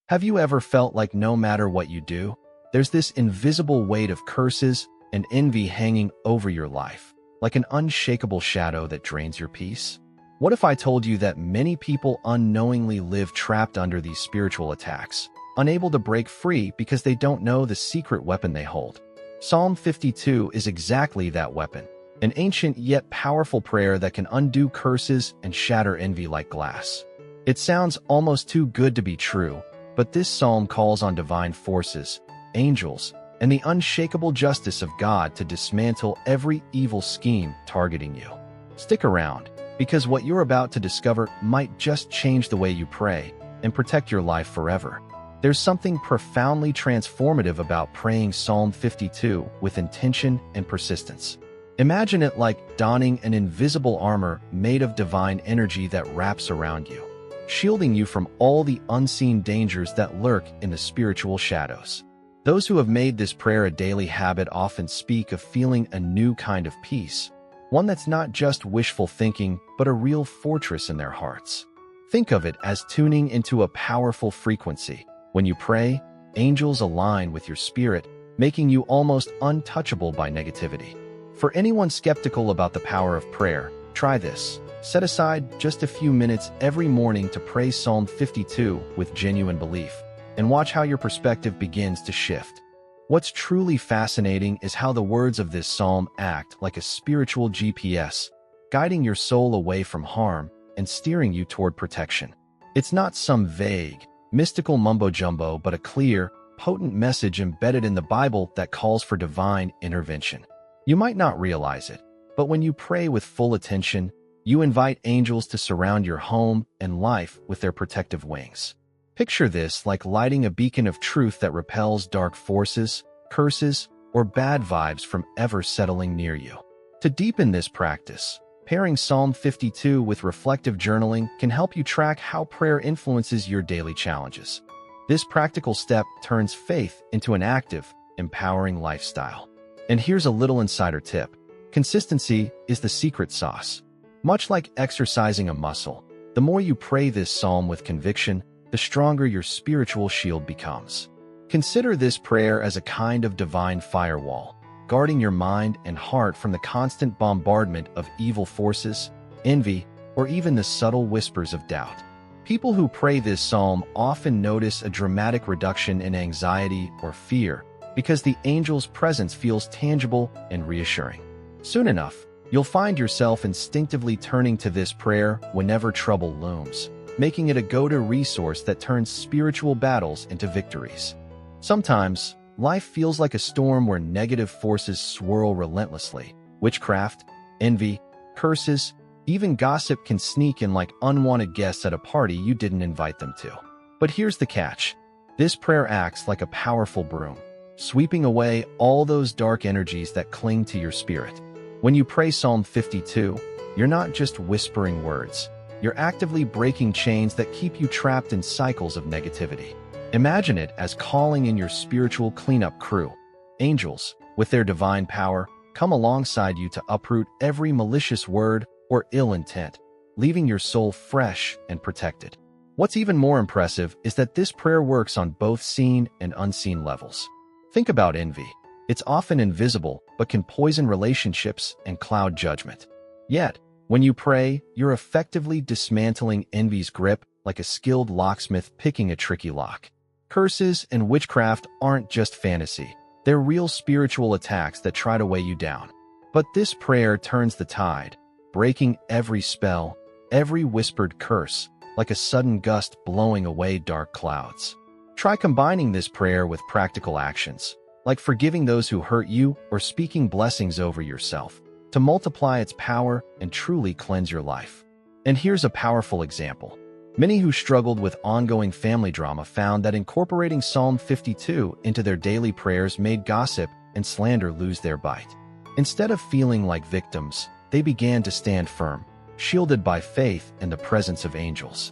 Have you ever felt like no matter what you do, there's this invisible weight of curses and envy hanging over your life, like an unshakable shadow that drains your peace? What if I told you that many people unknowingly live trapped under these spiritual attacks, unable to break free because they don't know the secret weapon they hold? Psalm 52 is exactly that weapon, an ancient yet powerful prayer that can undo curses and shatter envy like glass. It sounds almost too good to be true, but this psalm calls on divine forces, angels, and the unshakable justice of God to dismantle every evil scheme targeting you. Stick around, because what you're about to discover might just change the way you pray and protect your life forever. There's something profoundly transformative about praying Psalm 52 with intention and persistence. Imagine it like donning an invisible armor made of divine energy that wraps around you, shielding you from all the unseen dangers that lurk in the spiritual shadows. Those who have made this prayer a daily habit often speak of feeling a new kind of peace, one that's not just wishful thinking, but a real fortress in their hearts. Think of it as tuning into a powerful frequency. When you pray, angels align with your spirit, making you almost untouchable by negativity. For anyone skeptical about the power of prayer, try this. Set aside just a few minutes every morning to pray Psalm 52 with genuine belief, and watch how your perspective begins to shift. What's truly fascinating is how the words of this psalm act like a spiritual GPS, guiding your soul away from harm and steering you toward protection. It's not some vague, mystical mumbo-jumbo, but a clear, potent message embedded in the Bible that calls for divine intervention. You might not realize it, but when you pray with full attention, you invite angels to surround your home and life with their protective wings. Picture this like lighting a beacon of truth that repels dark forces, curses, or bad vibes from ever settling near you. To deepen this practice, pairing Psalm 52 with reflective journaling can help you track how prayer influences your daily challenges. This practical step turns faith into an active, empowering lifestyle. And here's a little insider tip. Consistency is the secret sauce. Much like exercising a muscle, the more you pray this psalm with conviction, the stronger your spiritual shield becomes. Consider this prayer as a kind of divine firewall, guarding your mind and heart from the constant bombardment of evil forces, envy, or even the subtle whispers of doubt. People who pray this psalm often notice a dramatic reduction in anxiety or fear because the angel's presence feels tangible and reassuring. Soon enough, you'll find yourself instinctively turning to this prayer whenever trouble looms, making it a go-to resource that turns spiritual battles into victories. Sometimes, life feels like a storm where negative forces swirl relentlessly. Witchcraft, envy, curses, even gossip can sneak in like unwanted guests at a party you didn't invite them to. But here's the catch. This prayer acts like a powerful broom, sweeping away all those dark energies that cling to your spirit. When you pray Psalm 52, you're not just whispering words. You're actively breaking chains that keep you trapped in cycles of negativity. Imagine it as calling in your spiritual cleanup crew. Angels, with their divine power, come alongside you to uproot every malicious word or ill intent, leaving your soul fresh and protected. What's even more impressive is that this prayer works on both seen and unseen levels. Think about envy. It's often invisible, but can poison relationships and cloud judgment. Yet, when you pray, you're effectively dismantling envy's grip like a skilled locksmith picking a tricky lock. Curses and witchcraft aren't just fantasy. They're real spiritual attacks that try to weigh you down. But this prayer turns the tide, breaking every spell, every whispered curse, like a sudden gust blowing away dark clouds. Try combining this prayer with practical actions, like forgiving those who hurt you or speaking blessings over yourself, to multiply its power and truly cleanse your life. And here's a powerful example. Many who struggled with ongoing family drama found that incorporating Psalm 52 into their daily prayers made gossip and slander lose their bite. Instead of feeling like victims, they began to stand firm, shielded by faith and the presence of angels.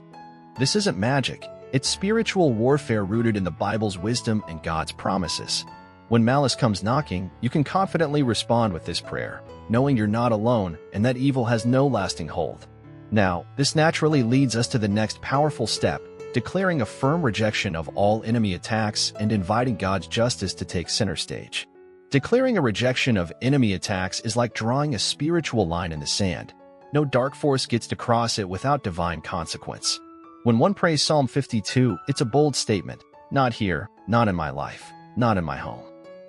This isn't magic. It's spiritual warfare rooted in the Bible's wisdom and God's promises. When malice comes knocking, you can confidently respond with this prayer, knowing you're not alone and that evil has no lasting hold. Now, this naturally leads us to the next powerful step, declaring a firm rejection of all enemy attacks and inviting God's justice to take center stage. Declaring a rejection of enemy attacks is like drawing a spiritual line in the sand. No dark force gets to cross it without divine consequence. When one prays Psalm 52, it's a bold statement. Not here, not in my life, not in my home.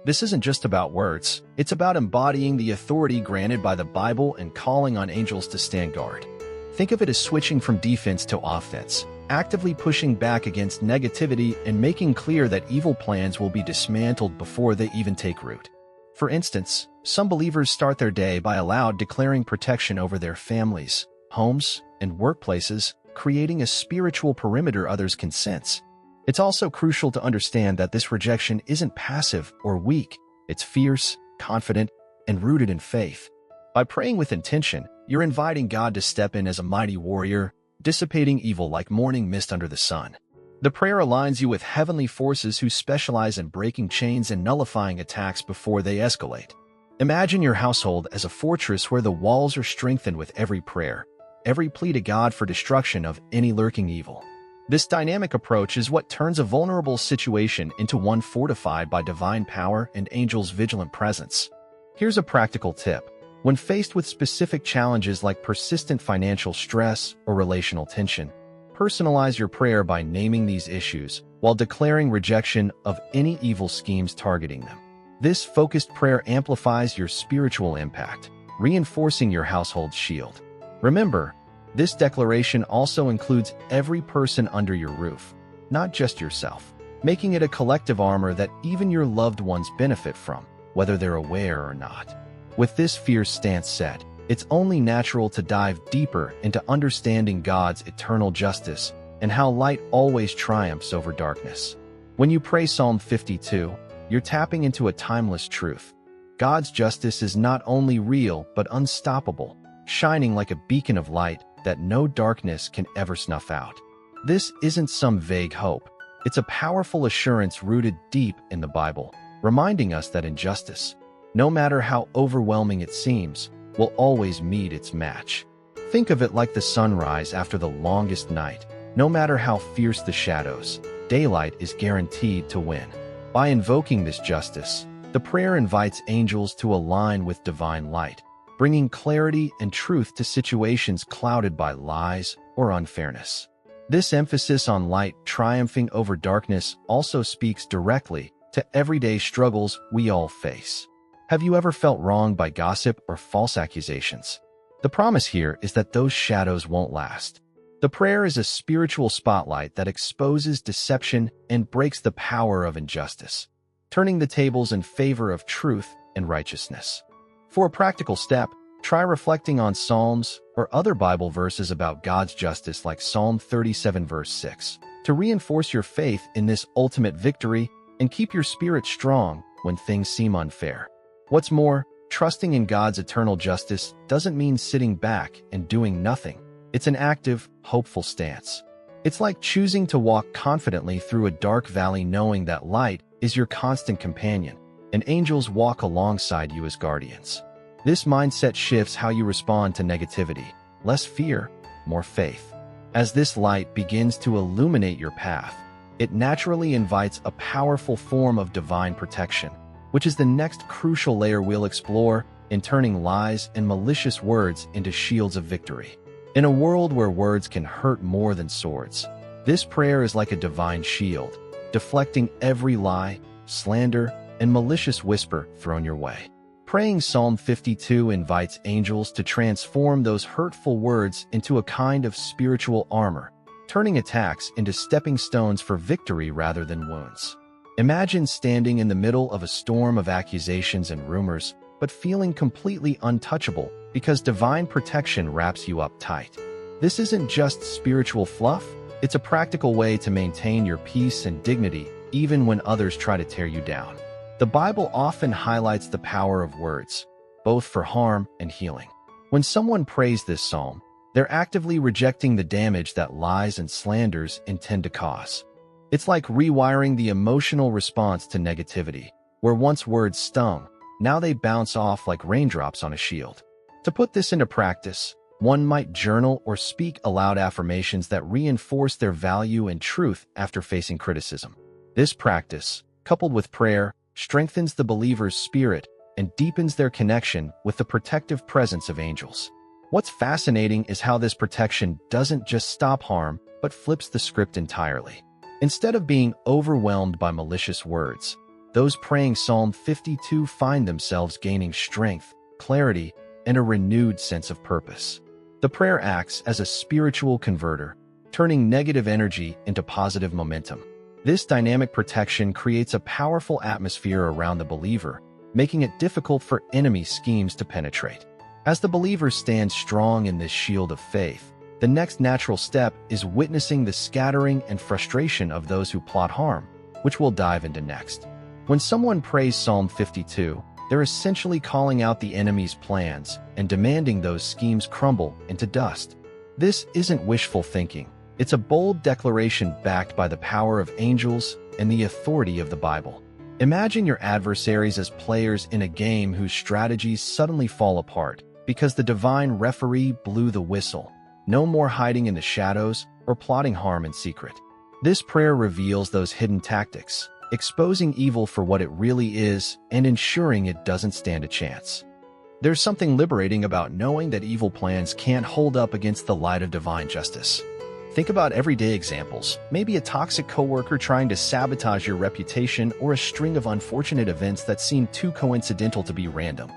This isn't just about words. It's about embodying the authority granted by the Bible and calling on angels to stand guard. Think of it as switching from defense to offense, actively pushing back against negativity and making clear that evil plans will be dismantled before they even take root. For instance, some believers start their day by aloud declaring protection over their families, homes, and workplaces, creating a spiritual perimeter others can sense. It's also crucial to understand that this rejection isn't passive or weak. It's fierce, confident, and rooted in faith. By praying with intention, you're inviting God to step in as a mighty warrior, dissipating evil like morning mist under the sun. The prayer aligns you with heavenly forces who specialize in breaking chains and nullifying attacks before they escalate. Imagine your household as a fortress where the walls are strengthened with every prayer, every plea to God for destruction of any lurking evil. This dynamic approach is what turns a vulnerable situation into one fortified by divine power and angels' vigilant presence. Here's a practical tip. When faced with specific challenges like persistent financial stress or relational tension, personalize your prayer by naming these issues while declaring rejection of any evil schemes targeting them. This focused prayer amplifies your spiritual impact, reinforcing your household's shield. Remember, this declaration also includes every person under your roof, not just yourself, making it a collective armor that even your loved ones benefit from, whether they're aware or not. With this fierce stance set, it's only natural to dive deeper into understanding God's eternal justice and how light always triumphs over darkness. When you pray Psalm 52, you're tapping into a timeless truth. God's justice is not only real but unstoppable, shining like a beacon of light that no darkness can ever snuff out. This isn't some vague hope. It's a powerful assurance rooted deep in the Bible, reminding us that injustice, no matter how overwhelming it seems, will always meet its match. Think of it like the sunrise after the longest night. No matter how fierce the shadows, daylight is guaranteed to win. By invoking this justice, the prayer invites angels to align with divine light, bringing clarity and truth to situations clouded by lies or unfairness. This emphasis on light triumphing over darkness also speaks directly to everyday struggles we all face. Have you ever felt wronged by gossip or false accusations? The promise here is that those shadows won't last. The prayer is a spiritual spotlight that exposes deception and breaks the power of injustice, turning the tables in favor of truth and righteousness. For a practical step, try reflecting on Psalms or other Bible verses about God's justice like Psalm 37 verse 6 to reinforce your faith in this ultimate victory and keep your spirit strong when things seem unfair. What's more, trusting in God's eternal justice doesn't mean sitting back and doing nothing. It's an active, hopeful stance. It's like choosing to walk confidently through a dark valley knowing that light is your constant companion, and angels walk alongside you as guardians. This mindset shifts how you respond to negativity. Less fear, more faith. As this light begins to illuminate your path, it naturally invites a powerful form of divine protection, which is the next crucial layer we'll explore in turning lies and malicious words into shields of victory. In a world where words can hurt more than swords, this prayer is like a divine shield, deflecting every lie, slander, and malicious whisper thrown your way. Praying Psalm 52 invites angels to transform those hurtful words into a kind of spiritual armor, turning attacks into stepping stones for victory rather than wounds. Imagine standing in the middle of a storm of accusations and rumors, but feeling completely untouchable because divine protection wraps you up tight. This isn't just spiritual fluff, it's a practical way to maintain your peace and dignity even when others try to tear you down. The Bible often highlights the power of words, both for harm and healing. When someone prays this psalm, they're actively rejecting the damage that lies and slanders intend to cause. It's like rewiring the emotional response to negativity, where once words stung, now they bounce off like raindrops on a shield. To put this into practice, One might journal or speak aloud affirmations that reinforce their value and truth after facing criticism. This practice, coupled with prayer, strengthens the believer's spirit and deepens their connection with the protective presence of angels. What's fascinating is how this protection doesn't just stop harm, but flips the script entirely. Instead of being overwhelmed by malicious words, those praying Psalm 52 find themselves gaining strength, clarity, and a renewed sense of purpose. The prayer acts as a spiritual converter, turning negative energy into positive momentum. This dynamic protection creates a powerful atmosphere around the believer, making it difficult for enemy schemes to penetrate. As the believer stands strong in this shield of faith, the next natural step is witnessing the scattering and frustration of those who plot harm, which we'll dive into next. When someone prays Psalm 52, they're essentially calling out the enemy's plans and demanding those schemes crumble into dust. This isn't wishful thinking. It's a bold declaration backed by the power of angels and the authority of the Bible. Imagine your adversaries as players in a game whose strategies suddenly fall apart because the divine referee blew the whistle. No more hiding in the shadows or plotting harm in secret. This prayer reveals those hidden tactics, exposing evil for what it really is and ensuring it doesn't stand a chance. There's something liberating about knowing that evil plans can't hold up against the light of divine justice. Think about everyday examples, maybe a toxic coworker trying to sabotage your reputation or a string of unfortunate events that seem too coincidental to be random.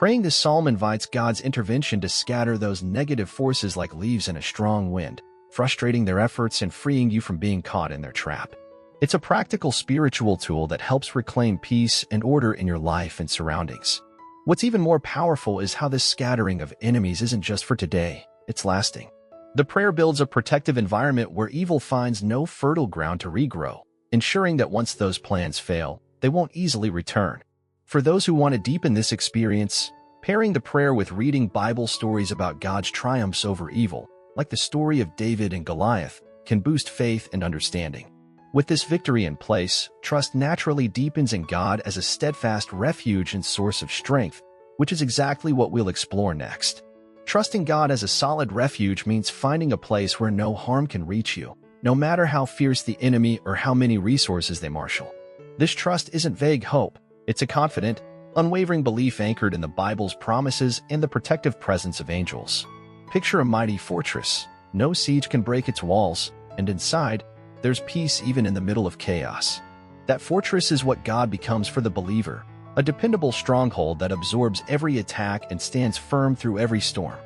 Praying this psalm invites God's intervention to scatter those negative forces like leaves in a strong wind, frustrating their efforts and freeing you from being caught in their trap. It's a practical spiritual tool that helps reclaim peace and order in your life and surroundings. What's even more powerful is how this scattering of enemies isn't just for today, it's lasting. The prayer builds a protective environment where evil finds no fertile ground to regrow, ensuring that once those plans fail, they won't easily return. For those who want to deepen this experience, pairing the prayer with reading Bible stories about God's triumphs over evil, like the story of David and Goliath, can boost faith and understanding. With this victory in place, trust naturally deepens in God as a steadfast refuge and source of strength, which is exactly what we'll explore next. Trusting God as a solid refuge means finding a place where no harm can reach you, no matter how fierce the enemy or how many resources they marshal. This trust isn't vague hope. It's a confident, unwavering belief anchored in the Bible's promises and the protective presence of angels. Picture a mighty fortress. No siege can break its walls, and inside, there's peace even in the middle of chaos. That fortress is what God becomes for the believer, a dependable stronghold that absorbs every attack and stands firm through every storm.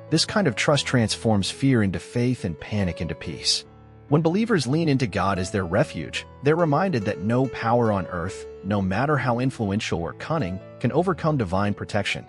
This kind of trust transforms fear into faith and panic into peace. When believers lean into God as their refuge, they're reminded that no power on earth, no matter how influential or cunning, can overcome divine protection.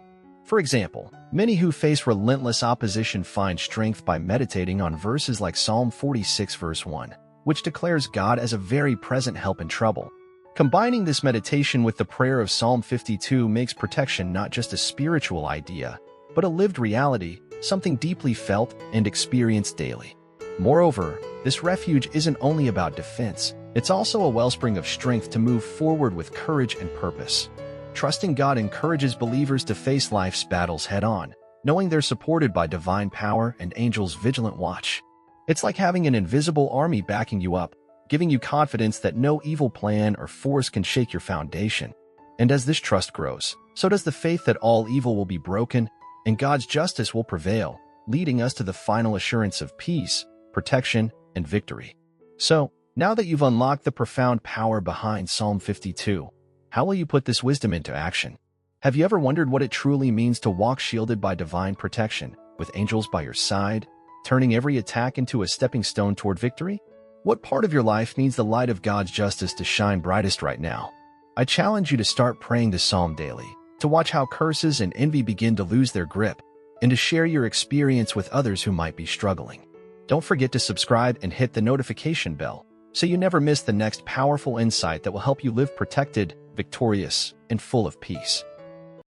For example, many who face relentless opposition find strength by meditating on verses like Psalm 46 verse 1, which declares God as a very present help in trouble. Combining this meditation with the prayer of Psalm 52 makes protection not just a spiritual idea, but a lived reality, something deeply felt and experienced daily. Moreover, this refuge isn't only about defense, it's also a wellspring of strength to move forward with courage and purpose. Trusting God encourages believers to face life's battles head-on, knowing they're supported by divine power and angels' vigilant watch. It's like having an invisible army backing you up, giving you confidence that no evil plan or force can shake your foundation. And as this trust grows, so does the faith that all evil will be broken and God's justice will prevail, leading us to the final assurance of peace, protection, and victory. So, now that you've unlocked the profound power behind Psalm 52, how will you put this wisdom into action? Have you ever wondered what it truly means to walk shielded by divine protection, with angels by your side, turning every attack into a stepping stone toward victory? What part of your life needs the light of God's justice to shine brightest right now? I challenge you to start praying this psalm daily, to watch how curses and envy begin to lose their grip, and to share your experience with others who might be struggling. Don't forget to subscribe and hit the notification bell so you never miss the next powerful insight that will help you live protected, victorious, and full of peace.